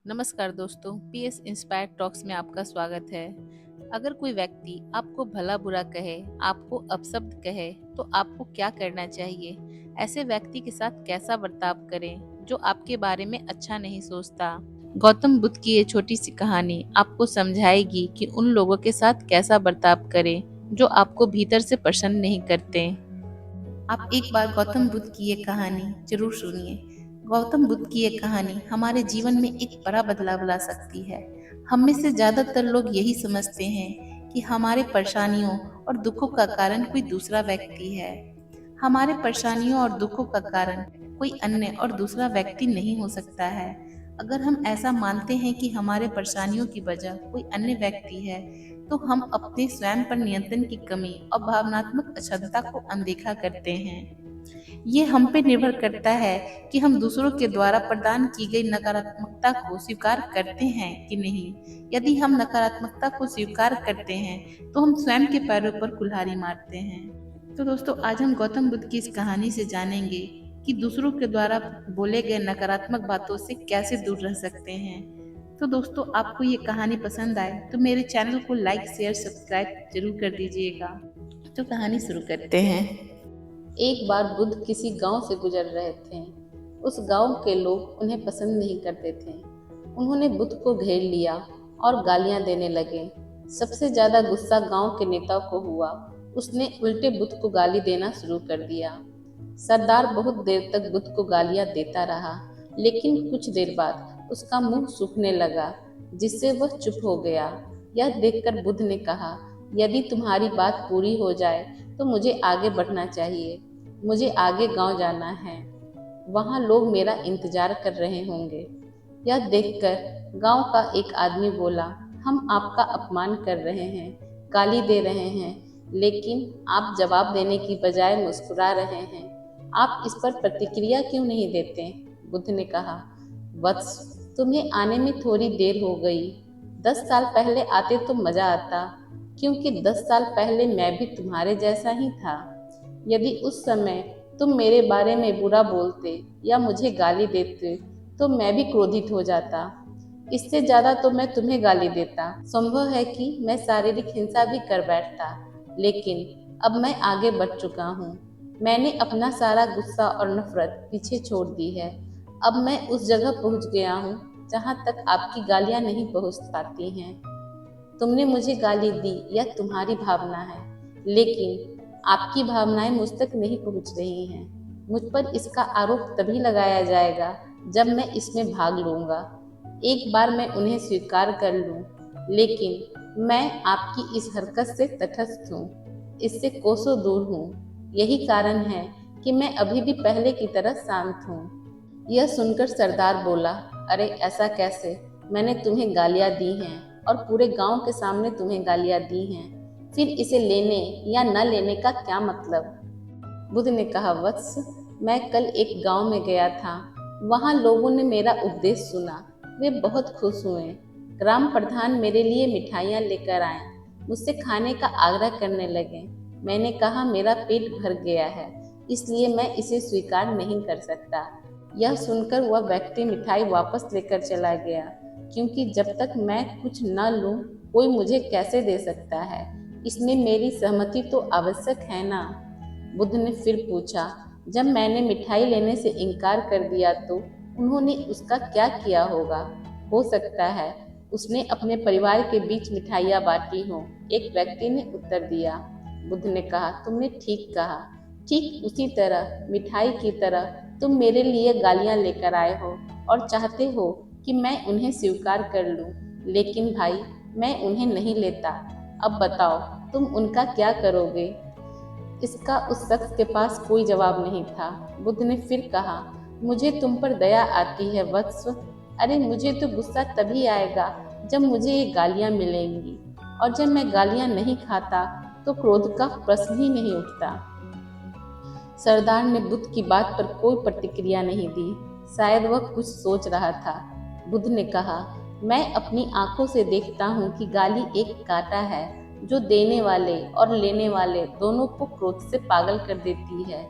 नमस्कार दोस्तों, PS inspire talks में आपका स्वागत है। अगर कोई व्यक्ति आपको भला बुरा कहे, आपको अपशब्द कहे, तो आपको क्या करना चाहिए? ऐसे व्यक्ति के साथ कैसा बर्ताव करें जो आपके बारे में अच्छा नहीं सोचता? गौतम बुद्ध की ये छोटी सी कहानी आपको समझाएगी कि उन लोगों के साथ कैसा बर्ताव करें जो आपको भीतर से पसंद नहीं करते। आप एक बार गौतम बुद्ध की ये कहानी जरूर सुनिए। गौतम बुद्ध की ये कहानी हमारे जीवन में एक बड़ा बदलाव ला सकती है। हम में से ज्यादातर लोग यही समझते हैं कि हमारे परेशानियों और दुखों का कारण कोई दूसरा व्यक्ति है। हमारे परेशानियों और दुखों का कारण कोई अन्य और दूसरा व्यक्ति नहीं हो सकता है। अगर हम ऐसा मानते हैं कि हमारे परेशानियों की वजह कोई अन्य व्यक्ति है, तो हम अपने स्वयं पर नियंत्रण की कमी और भावनात्मक अक्षमता को अनदेखा करते हैं। ये हम पे निर्भर करता है कि हम दूसरों के द्वारा प्रदान की गई नकारात्मकता को स्वीकार करते हैं कि नहीं। यदि हम नकारात्मकता को स्वीकार करते हैं, तो हम स्वयं के पैरों पर कुल्हाड़ी मारते हैं। तो दोस्तों, आज हम गौतम बुद्ध की इस कहानी से जानेंगे कि दूसरों के द्वारा बोले गए नकारात्मक बातों से कैसे दूर रह सकते हैं। तो दोस्तों, आपको ये कहानी पसंद आए तो मेरे चैनल को लाइक शेयर सब्सक्राइब जरूर कर दीजिएगा। तो कहानी शुरू करते हैं। एक बार बुद्ध किसी गांव से गुजर रहे थे। उस गांव के लोग उन्हें पसंद नहीं करते थे। उन्होंने बुद्ध को घेर लिया और गालियां देने लगे। सबसे ज्यादा गुस्सा गांव के नेता को हुआ। उसने उल्टे बुद्ध को गाली देना शुरू कर दिया। सरदार बहुत देर तक बुद्ध को गालियां देता रहा, लेकिन कुछ देर बाद उसका मुंह सूखने लगा, जिससे वह चुप हो गया। यह देखकर बुद्ध ने कहा, यदि तुम्हारी बात पूरी हो जाए तो मुझे आगे बढ़ना चाहिए। मुझे आगे गांव जाना है। वहां लोग मेरा इंतजार कर रहे होंगे। यह देखकर गांव का एक आदमी बोला, हम आपका अपमान कर रहे हैं, गाली दे रहे हैं, लेकिन आप जवाब देने की बजाय मुस्कुरा रहे हैं। आप इस पर प्रतिक्रिया क्यों नहीं देते? बुद्ध ने कहा, वत्स, तुम्हें आने में थोड़ी देर हो गई। 10 साल पहले आते तो मजा आता, क्योंकि 10 साल पहले मैं भी तुम्हारे जैसा ही था। यदि उस समय तुम मेरे बारे में बुरा बोलते या मुझे गाली देते तो मैं भी क्रोधित हो जाता। इससे ज्यादा तो मैं तुम्हें गाली देता। संभव है कि मैं शारीरिक हिंसा भी कर बैठता, लेकिन अब मैं आगे बढ़ चुका हूँ। मैंने अपना सारा गुस्सा और नफरत पीछे छोड़ दी है। अब मैं उस जगह पहुँच गया हूँ जहाँ तक आपकी गालियाँ नहीं पहुँच पाती हैं। तुमने मुझे गाली दी यह तुम्हारी भावना है, लेकिन आपकी भावनाएं मुझ तक नहीं पहुंच रही हैं। मुझ पर इसका आरोप तभी लगाया जाएगा जब मैं इसमें भाग लूंगा। एक बार मैं उन्हें स्वीकार कर लूं, लेकिन मैं आपकी इस हरकत से तटस्थ हूँ, इससे कोसों दूर हूँ। यही कारण है कि मैं अभी भी पहले की तरह शांत हूँ। यह सुनकर सरदार बोला, अरे ऐसा कैसे? मैंने तुम्हें गालियां दी हैं और पूरे गांव के सामने तुम्हें गालियां दी हैं। फिर इसे लेने या न लेने का क्या मतलब? बुद्ध ने कहा, वत्स, मैं कल एक गांव में गया था। वहां लोगों ने मेरा उपदेश सुना। वे बहुत खुश हुए। ग्राम प्रधान मेरे लिए मिठाइयाँ लेकर आए, मुझसे खाने का आग्रह करने लगे। मैंने कहा, मेरा पेट भर गया है, इसलिए मैं इसे स्वीकार नहीं कर सकता। यह सुनकर वह व्यक्ति मिठाई वापस लेकर चला गया, क्योंकि जब तक मैं कुछ न लूं, कोई मुझे कैसे दे सकता है? इसमें मेरी सहमति तो आवश्यक है ना? बुद्ध ने फिर पूछा, जब मैंने मिठाई लेने से इनकार कर दिया तो उन्होंने उसका क्या किया होगा? हो सकता है उसने अपने परिवार के बीच मिठाइयाँ बांटी हों, एक व्यक्ति ने उत्तर दिया। बुद्ध ने कहा, तुमने ठीक कहा। ठीक उसी तरह, मिठाई की तरह, तुम मेरे लिए गालियाँ लेकर आए हो और चाहते हो कि मैं उन्हें स्वीकार कर लूं, लेकिन भाई, मैं उन्हें नहीं लेता। अब बताओ, तुम उनका क्या करोगे? इसका उस शख्स के पास कोई जवाब नहीं था। बुद्ध ने फिर कहा, मुझे तुम पर दया आती है वत्स। अरे मुझे तो गुस्सा तभी आएगा जब मुझे ये गालियां मिलेंगी, और जब मैं गालियां नहीं खाता तो क्रोध का प्रश्न ही नहीं उठता। सरदार ने बुद्ध की बात पर कोई प्रतिक्रिया नहीं दी। शायद वह कुछ सोच रहा था। बुद्ध ने कहा, मैं अपनी आंखों से देखता हूँ कि गाली एक कांटा है जो देने वाले और लेने वाले दोनों को क्रोध से पागल कर देती है।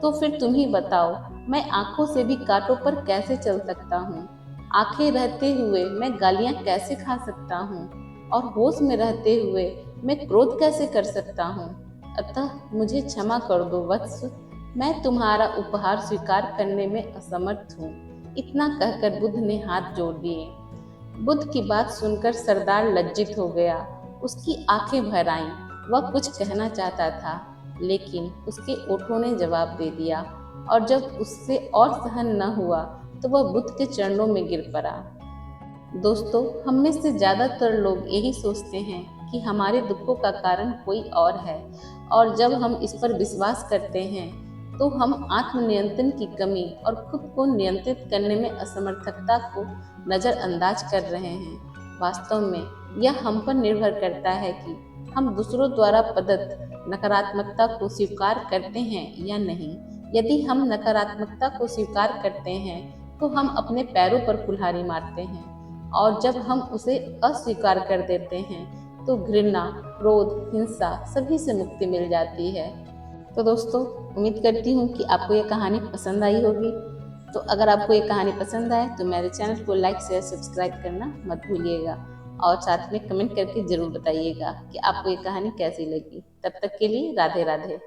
तो फिर तुम ही बताओ, मैं आंखों से भी कांटों पर कैसे चल सकता हूँ? आंखें रहते हुए मैं गालियां कैसे खा सकता हूँ और होश में रहते हुए मैं क्रोध कैसे कर सकता हूँ। अतः मुझे क्षमा कर दो वत्स, मैं तुम्हारा उपहार स्वीकार करने में असमर्थ हूँ। इतना कहकर बुद्ध ने हाथ जोड़ दिए। बुद्ध की बात सुनकर सरदार लज्जित हो गया। उसकी आंखें भर आईं। वह कुछ कहना चाहता था, लेकिन उसके ओठों ने जवाब दे दिया, और जब उससे और सहन न हुआ तो वह बुद्ध के चरणों में गिर पड़ा। दोस्तों, हम में से ज़्यादातर लोग यही सोचते हैं कि हमारे दुखों का कारण कोई और है, और जब हम इस पर विश्वास करते हैं तो हम आत्मनियंत्रण की कमी और खुद को नियंत्रित करने में असमर्थता को नज़रअंदाज कर रहे हैं। वास्तव में यह हम पर निर्भर करता है कि हम दूसरों द्वारा प्रदत्त नकारात्मकता को स्वीकार करते हैं या नहीं। यदि हम नकारात्मकता को स्वीकार करते हैं तो हम अपने पैरों पर कुल्हाड़ी मारते हैं, और जब हम उसे अस्वीकार कर देते हैं तो घृणा, क्रोध, हिंसा सभी से मुक्ति मिल जाती है। तो दोस्तों, उम्मीद करती हूँ कि आपको ये कहानी पसंद आई होगी। तो अगर आपको ये कहानी पसंद आए तो मेरे चैनल को लाइक शेयर सब्सक्राइब करना मत भूलिएगा, और साथ में कमेंट करके ज़रूर बताइएगा कि आपको ये कहानी कैसी लगी। तब तक के लिए राधे राधे।